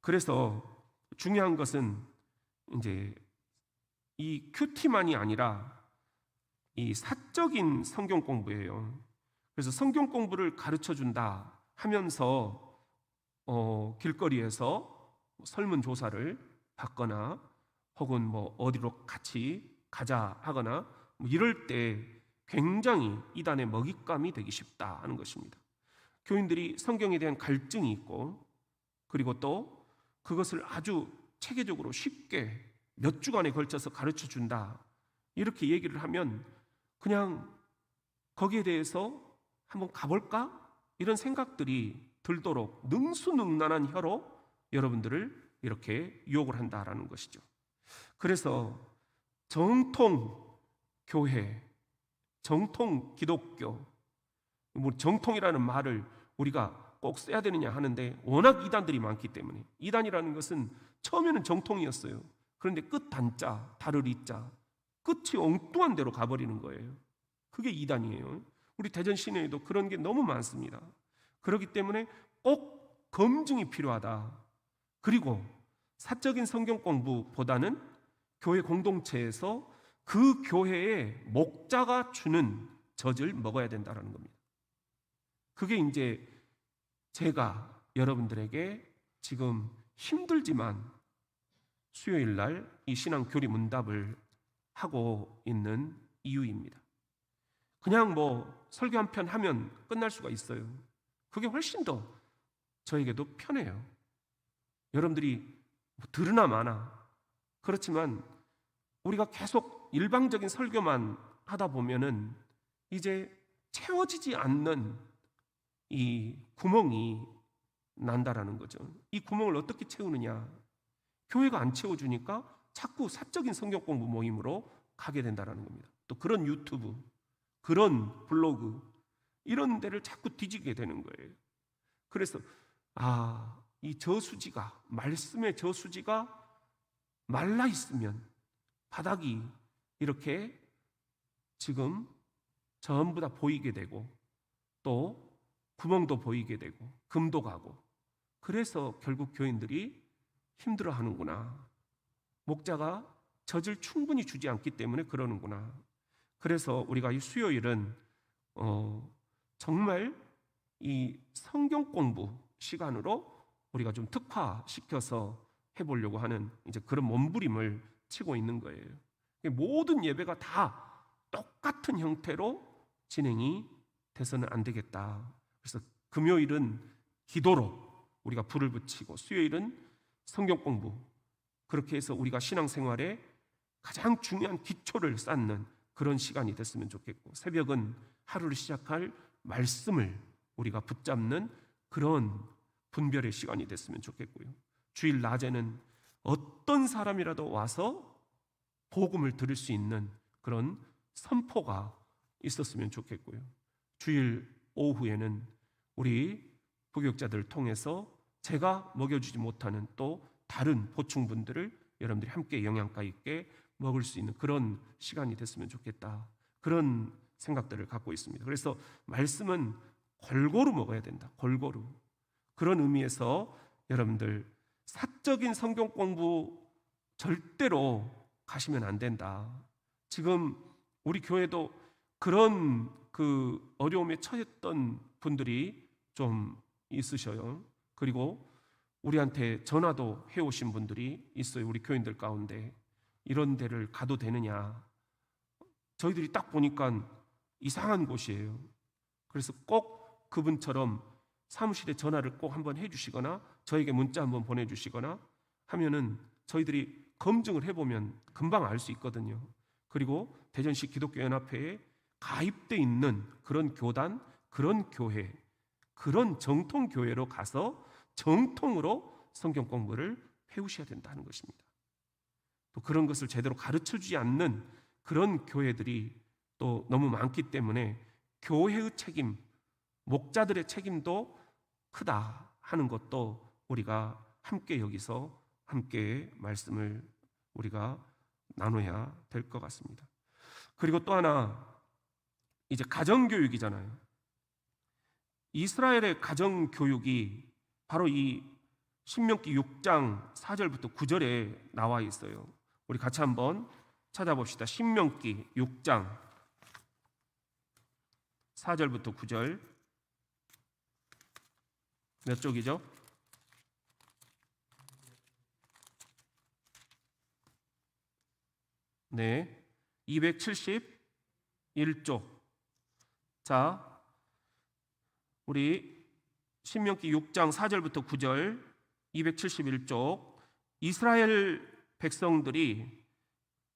그래서 중요한 것은 이제 이 큐티만이 아니라 이 사적인 성경 공부예요. 그래서 성경 공부를 가르쳐 준다 하면서 길거리에서 설문조사를 받거나 혹은 뭐 어디로 같이 가자 하거나 뭐 이럴 때 굉장히 이단의 먹잇감이 되기 쉽다 하는 것입니다. 교인들이 성경에 대한 갈증이 있고, 그리고 또 그것을 아주 체계적으로 쉽게 몇 주간에 걸쳐서 가르쳐 준다 이렇게 얘기를 하면 그냥 거기에 대해서 한번 가볼까? 이런 생각들이 들도록 능수능란한 혀로 여러분들을 이렇게 유혹을 한다라는 것이죠. 그래서 정통 교회, 정통 기독교, 뭐 정통이라는 말을 우리가 꼭 써야 되느냐 하는데 워낙 이단들이 많기 때문에, 이단이라는 것은 처음에는 정통이었어요. 그런데 끝 단자, 다를 이자, 끝이 엉뚱한 데로 가버리는 거예요. 그게 이단이에요. 우리 대전 시내에도 그런 게 너무 많습니다. 그렇기 때문에 꼭 검증이 필요하다. 그리고 사적인 성경 공부보다는 교회 공동체에서 그 교회의 목자가 주는 젖을 먹어야 된다는 겁니다. 그게 이제 제가 여러분들에게 지금 힘들지만 수요일 날 이 신앙 교리 문답을 하고 있는 이유입니다. 그냥 뭐 설교 한 편 하면 끝날 수가 있어요. 그게 훨씬 더 저에게도 편해요. 여러분들이 들으나 마나. 그렇지만 우리가 계속 일방적인 설교만 하다 보면은 이제 채워지지 않는 이 구멍이 난다라는 거죠. 이 구멍을 어떻게 채우느냐? 교회가 안 채워주니까 자꾸 사적인 성경 공부 모임으로 가게 된다라는 겁니다. 또 그런 유튜브, 그런 블로그 이런 데를 자꾸 뒤지게 되는 거예요. 그래서 이 저수지가, 말씀의 저수지가 말라 있으면 바닥이 이렇게 지금 전부 다 보이게 되고 또 구멍도 보이게 되고 금도 가고, 그래서 결국 교인들이 힘들어 하는구나. 목자가 젖을 충분히 주지 않기 때문에 그러는구나. 그래서 우리가 이 수요일은 정말 이 성경 공부 시간으로 우리가 좀 특화시켜서 해보려고 하는 이제 그런 몸부림을 치고 있는 거예요. 모든 예배가 다 똑같은 형태로 진행이 돼서는 안 되겠다. 그래서 금요일은 기도로 우리가 불을 붙이고, 수요일은 성경 공부, 그렇게 해서 우리가 신앙생활에 가장 중요한 기초를 쌓는 그런 시간이 됐으면 좋겠고, 새벽은 하루를 시작할 말씀을 우리가 붙잡는 그런 분별의 시간이 됐으면 좋겠고요. 주일 낮에는 어떤 사람이라도 와서 복음을 들을 수 있는 그런 선포가 있었으면 좋겠고요. 주일 오후에는 우리 부교육자들을 통해서 제가 먹여주지 못하는 또 다른 보충분들을 여러분들이 함께 영양가 있게 먹을 수 있는 그런 시간이 됐으면 좋겠다, 그런 생각들을 갖고 있습니다. 그래서 말씀은 골고루 먹어야 된다. 골고루. 그런 의미에서 여러분들 사적인 성경 공부 절대로 가시면 안 된다. 지금 우리 교회도 그런 그 어려움에 처했던 분들이 좀 있으셔요. 그리고 우리한테 전화도 해오신 분들이 있어요. 우리 교인들 가운데. 이런 데를 가도 되느냐? 저희들이 딱 보니까 이상한 곳이에요. 그래서 꼭 그분처럼 사무실에 전화를 꼭 한번 해주시거나 저에게 문자 한번 보내주시거나 하면은 저희들이 검증을 해보면 금방 알 수 있거든요. 그리고 대전시 기독교연합회에 가입돼 있는 그런 교단, 그런 교회, 그런 정통교회로 가서 정통으로 성경 공부를 해오셔야 된다는 것입니다. 또 그런 것을 제대로 가르쳐주지 않는 그런 교회들이 또 너무 많기 때문에 교회의 책임, 목자들의 책임도 크다 하는 것도 우리가 함께 여기서 함께 말씀을 우리가 나눠야 될 것 같습니다. 그리고 또 하나, 이제 가정교육이잖아요. 이스라엘의 가정교육이 바로 이 신명기 6장 4절부터 9절에 나와 있어요. 우리 같이 한번 찾아봅시다. 신명기 6장 4절부터 9절. 몇 쪽이죠? 네, 271쪽. 자, 우리 신명기 6장 4절부터 9절 271쪽. 이스라엘 백성들이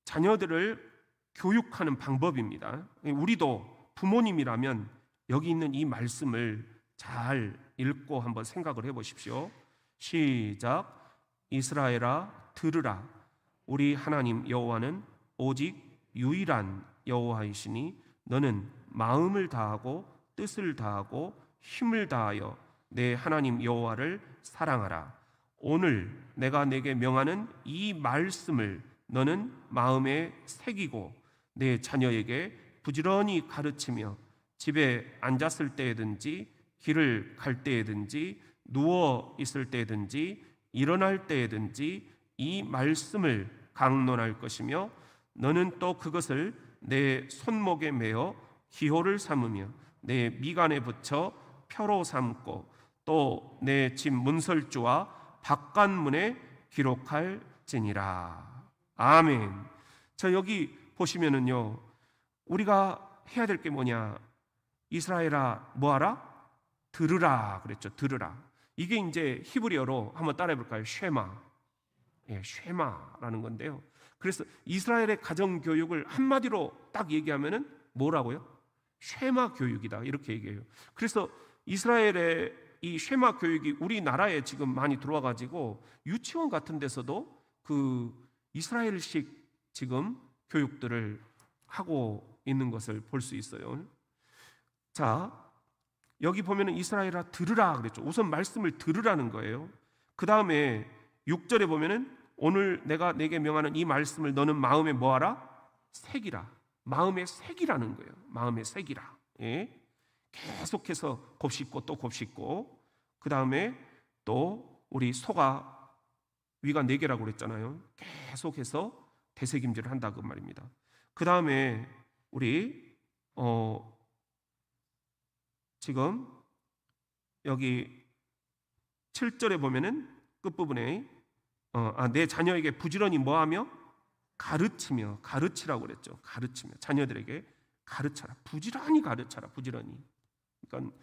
자녀들을 교육하는 방법입니다. 우리도 부모님이라면 여기 있는 이 말씀을 잘 읽고 한번 생각을 해보십시오. 시작. 이스라엘아 들으라. 우리 하나님 여호와는 오직 유일한 여호와이시니 너는 마음을 다하고 뜻을 다하고 힘을 다하여 내 하나님 여호와를 사랑하라. 오늘 내가 내게 명하는 이 말씀을 너는 마음에 새기고 내 자녀에게 부지런히 가르치며 집에 앉았을 때에든지 길을 갈 때에든지 누워 있을 때에든지 일어날 때에든지 이 말씀을 강론할 것이며 너는 또 그것을 내 손목에 매어 기호를 삼으며 내 미간에 붙여 표로 삼고 또 내 집 문설주와 바깥문에 기록할지니라. 아멘. 자, 여기 보시면은요, 우리가 해야 될 게 뭐냐? 이스라엘아 뭐하라? 들으라 그랬죠. 들으라. 이게 이제 히브리어로 한번 따라해 볼까요? 쉐마. 예, 쉐마라는 건데요. 그래서 이스라엘의 가정 교육을 한마디로 딱 얘기하면은 뭐라고요? 쉐마 교육이다 이렇게 얘기해요. 그래서 이스라엘의 이 쉐마 교육이 우리나라에 지금 많이 들어와 가지고 유치원 같은 데서도 그 이스라엘식 지금 교육들을 하고 있는 것을 볼 수 있어요. 자, 여기 보면은 이스라엘아 들으라 그랬죠. 우선 말씀을 들으라는 거예요. 그 다음에 6절에 보면은 오늘 내가 내게 명하는 이 말씀을 너는 마음에 뭐하라? 새기라. 마음에 새기라는 거예요. 마음에 새기라. 예? 계속해서 곱씹고 또 곱씹고, 그 다음에 또 우리 소가 위가 4개라고 그랬잖아요. 계속해서 되새김질을 한다고 말입니다. 그 다음에 우리 지금 여기 7절에 보면은 끝부분에 내 자녀에게 부지런히 뭐하며? 가르치며, 가르치라고 그랬죠. 가르치며, 자녀들에게 가르쳐라. 부지런히 가르쳐라. 부지런히. 그러니까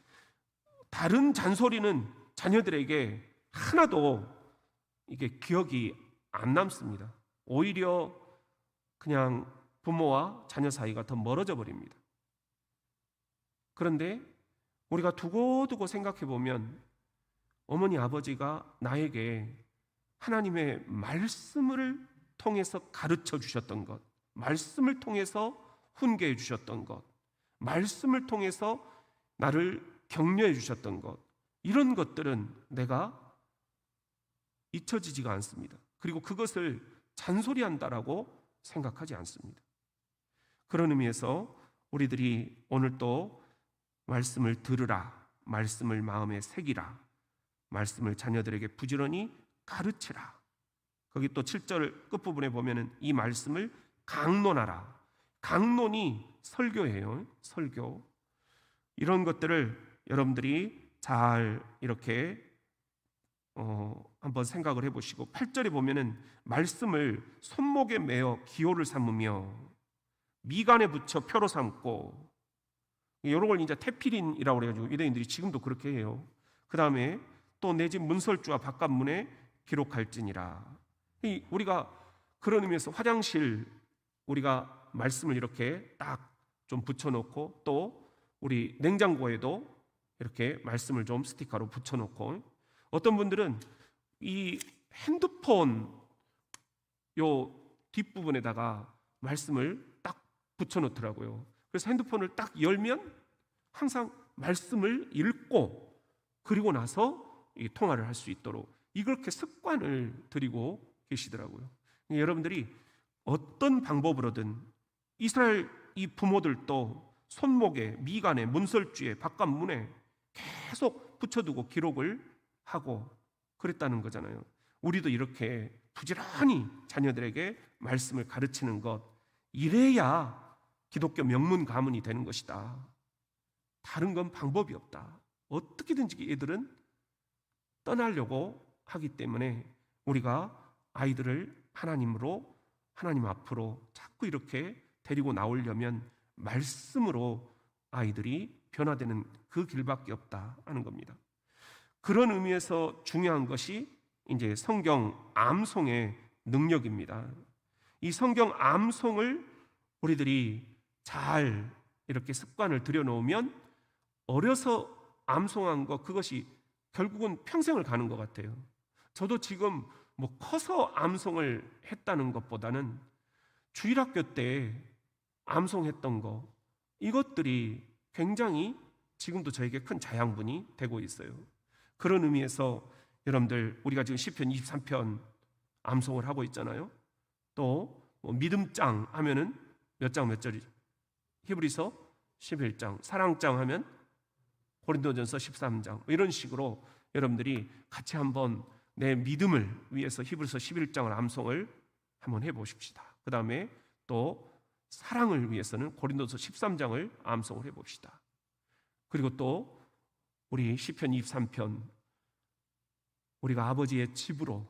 다른 잔소리는 자녀들에게 하나도 이게 기억이 안 남습니다. 오히려 그냥 부모와 자녀 사이가 더 멀어져 버립니다. 그런데 우리가 두고두고 생각해 보면 어머니 아버지가 나에게 하나님의 말씀을 통해서 가르쳐 주셨던 것, 말씀을 통해서 훈계해 주셨던 것, 말씀을 통해서 나를 격려해 주셨던 것, 이런 것들은 내가 잊혀지지가 않습니다. 그리고 그것을 잔소리한다라고 생각하지 않습니다. 그런 의미에서 우리들이 오늘 또 말씀을 들으라, 말씀을 마음에 새기라, 말씀을 자녀들에게 부지런히 가르치라. 거기 또 7절 끝부분에 보면은 이 말씀을 강론하라. 강론이 설교예요. 설교. 이런 것들을 여러분들이 잘 이렇게 한번 생각을 해보시고, 8절에 보면은 말씀을 손목에 매어 기호를 삼으며 미간에 붙여 표로 삼고, 이런 걸 이제 테피린이라고 그래가지고 유대인들이 지금도 그렇게 해요. 그 다음에 또 내 집 문설주와 바깥문에 기록할지니라. 우리가 그런 의미에서 화장실 우리가 말씀을 이렇게 딱 좀 붙여놓고, 또 우리 냉장고에도 이렇게 말씀을 좀 스티커로 붙여놓고, 어떤 분들은 이 핸드폰 요 뒷부분에다가 말씀을 딱 붙여놓더라고요. 그래서 핸드폰을 딱 열면 항상 말씀을 읽고 그리고 나서 이 통화를 할 수 있도록 이렇게 습관을 들이고 계시더라고요. 여러분들이 어떤 방법으로든 이스라엘 이 부모들도 손목에, 미간에, 문설주에, 바깥문에 계속 붙여두고 기록을 하고 그랬다는 거잖아요. 우리도 이렇게 부지런히 자녀들에게 말씀을 가르치는 것, 이래야 기독교 명문 가문이 되는 것이다. 다른 건 방법이 없다. 어떻게든지 애들은 떠나려고 하기 때문에 우리가 아이들을 하나님 앞으로 자꾸 이렇게 데리고 나오려면 말씀으로 아이들이 변화되는 그 길밖에 없다 하는 겁니다. 그런 의미에서 중요한 것이 이제 성경 암송의 능력입니다. 이 성경 암송을 우리들이 잘 이렇게 습관을 들여놓으면 어려서 암송한 것, 그것이 결국은 평생을 가는 것 같아요. 저도 지금 뭐 커서 암송을 했다는 것보다는 주일학교 때 암송했던 거, 이것들이 굉장히 지금도 저에게 큰 자양분이 되고 있어요. 그런 의미에서 여러분들, 우리가 지금 시편 23편 암송을 하고 있잖아요. 또 뭐 믿음장 하면은 몇 장 몇 절이죠? 히브리서 11장, 사랑장 하면 고린도전서 13장, 이런 식으로 여러분들이 같이 한번 내 믿음을 위해서 히브리서 11장을 암송을 한번 해보십시다. 그 다음에 또 사랑을 위해서는 고린도서 13장을 암송을 해봅시다. 그리고 또 우리 시편 23편, 우리가 아버지의 집으로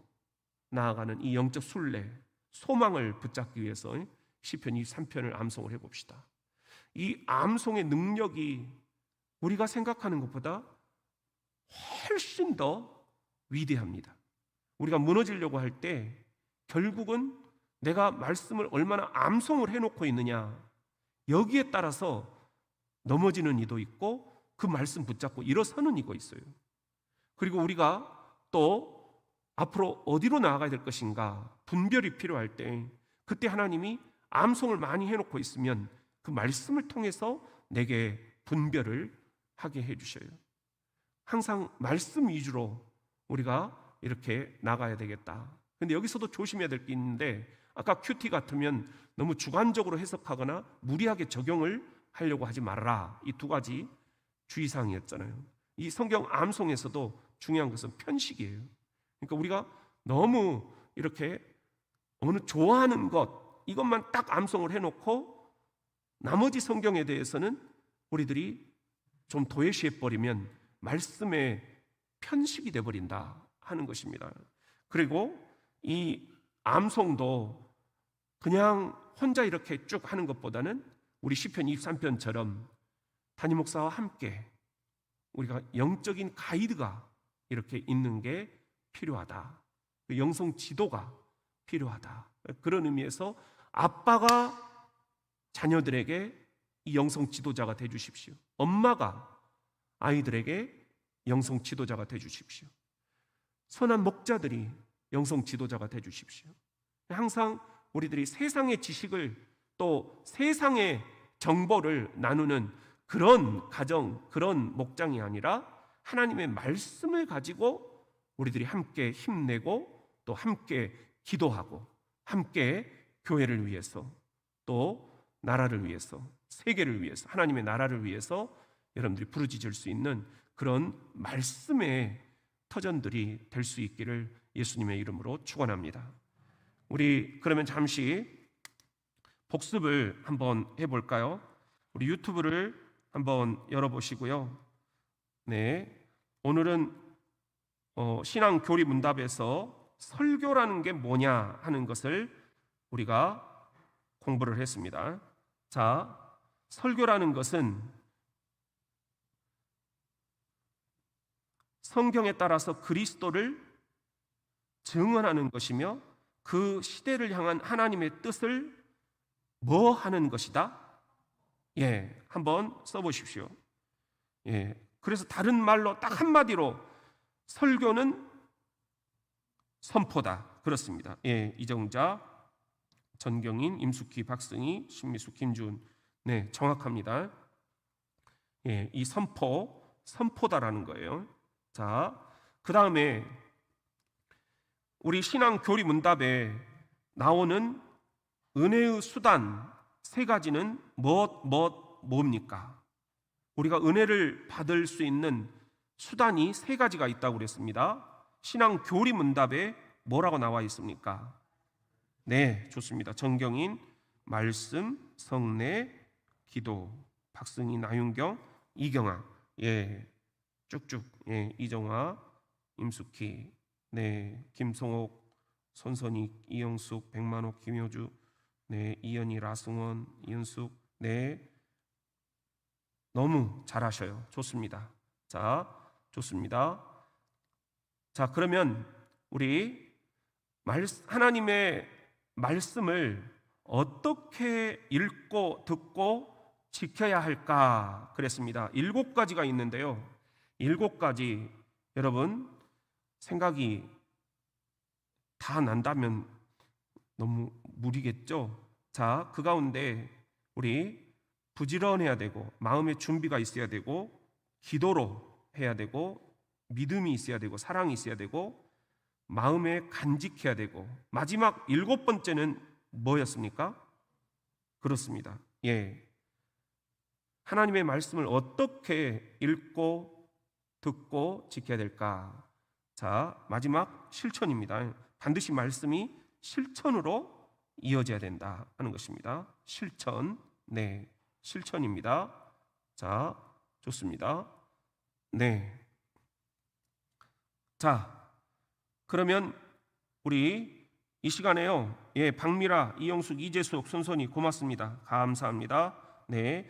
나아가는 이 영적 순례, 소망을 붙잡기 위해서 시편 23편을 암송을 해봅시다. 이 암송의 능력이 우리가 생각하는 것보다 훨씬 더 위대합니다. 우리가 무너지려고 할 때 결국은 내가 말씀을 얼마나 암송을 해놓고 있느냐, 여기에 따라서 넘어지는 이도 있고 그 말씀 붙잡고 일어서는 이가 있어요. 그리고 우리가 또 앞으로 어디로 나아가야 될 것인가 분별이 필요할 때 그때 하나님이 암송을 많이 해놓고 있으면 그 말씀을 통해서 내게 분별을 하게 해주셔요. 항상 말씀 위주로 우리가 이렇게 나가야 되겠다. 근데 여기서도 조심해야 될 게 있는데 아까 큐티 같으면 너무 주관적으로 해석하거나 무리하게 적용을 하려고 하지 말아라. 이 두 가지 주의사항이었잖아요. 이 성경 암송에서도 중요한 것은 편식이에요. 그러니까 우리가 너무 이렇게 어느 좋아하는 것 이것만 딱 암송을 해놓고 나머지 성경에 대해서는 우리들이 좀 도외시해버리면 말씀에 편식이 돼버린다 하는 것입니다. 그리고 이 암송도 그냥 혼자 이렇게 쭉 하는 것보다는 우리 시편 23편처럼 담임 목사와 함께 우리가 영적인 가이드가 이렇게 있는 게 필요하다. 영성 지도가 필요하다. 그런 의미에서 아빠가 자녀들에게 이 영성 지도자가 돼 주십시오. 엄마가 아이들에게 영성 지도자가 돼 주십시오. 선한 목자들이 영성 지도자가 돼 주십시오. 항상 우리들이 세상의 지식을 또 세상의 정보를 나누는 그런 가정, 그런 목장이 아니라 하나님의 말씀을 가지고 우리들이 함께 힘내고 또 함께 기도하고 함께 교회를 위해서 또 나라를 위해서 세계를 위해서 하나님의 나라를 위해서 여러분들이 부르짖을 수 있는 그런 말씀의 터전들이 될 수 있기를 예수님의 이름으로 축원합니다. 우리 그러면 잠시 복습을 한번 해볼까요? 우리 유튜브를 한번 열어보시고요. 네, 오늘은 신앙교리 문답에서 설교라는 게 뭐냐 하는 것을 우리가 공부를 했습니다. 자, 설교라는 것은 성경에 따라서 그리스도를 증언하는 것이며 그 시대를 향한 하나님의 뜻을 뭐 하는 것이다? 예, 한번 써보십시오. 예, 그래서 다른 말로 딱 한마디로 설교는 선포다. 그렇습니다. 예, 이정자, 전경인, 임숙희, 박승희, 신미숙, 김준. 네, 정확합니다. 예, 이 선포다라는 거예요. 자, 그 다음에 우리 신앙교리 문답에 나오는 은혜의 수단 세 가지는 뭡니까? 우리가 은혜를 받을 수 있는 수단이 세 가지가 있다고 그랬습니다. 신앙교리 문답에 뭐라고 나와 있습니까? 네, 좋습니다. 정경인, 말씀, 성례, 기도. 박승희, 나윤경, 이경아. 예, 쭉쭉. 예, 이정화, 임숙희, 네, 김성옥, 손선희, 이영숙, 백만옥, 김효주, 네, 이현희, 라승원, 이은숙. 네, 너무 잘하셔요. 좋습니다. 자, 좋습니다. 자, 그러면 우리 하나님의 말씀을 어떻게 읽고 듣고 지켜야 할까 그랬습니다. 7가지가 있는데요. 7가지 여러분 생각이 다 난다면 너무 무리겠죠? 자, 그 가운데 우리 부지런해야 되고 마음의 준비가 있어야 되고 기도로 해야 되고 믿음이 있어야 되고 사랑이 있어야 되고 마음에 간직해야 되고 마지막 7번째는 뭐였습니까? 그렇습니다. 예, 하나님의 말씀을 어떻게 읽고 듣고 지켜야 될까? 자, 마지막 실천입니다. 반드시 말씀이 실천으로 이어져야 된다 하는 것입니다. 실천. 네, 실천입니다. 자, 좋습니다. 네. 자, 그러면 우리 이 시간에요. 예, 박미라, 이영숙, 이재숙, 손선희 고맙습니다. 감사합니다. 네.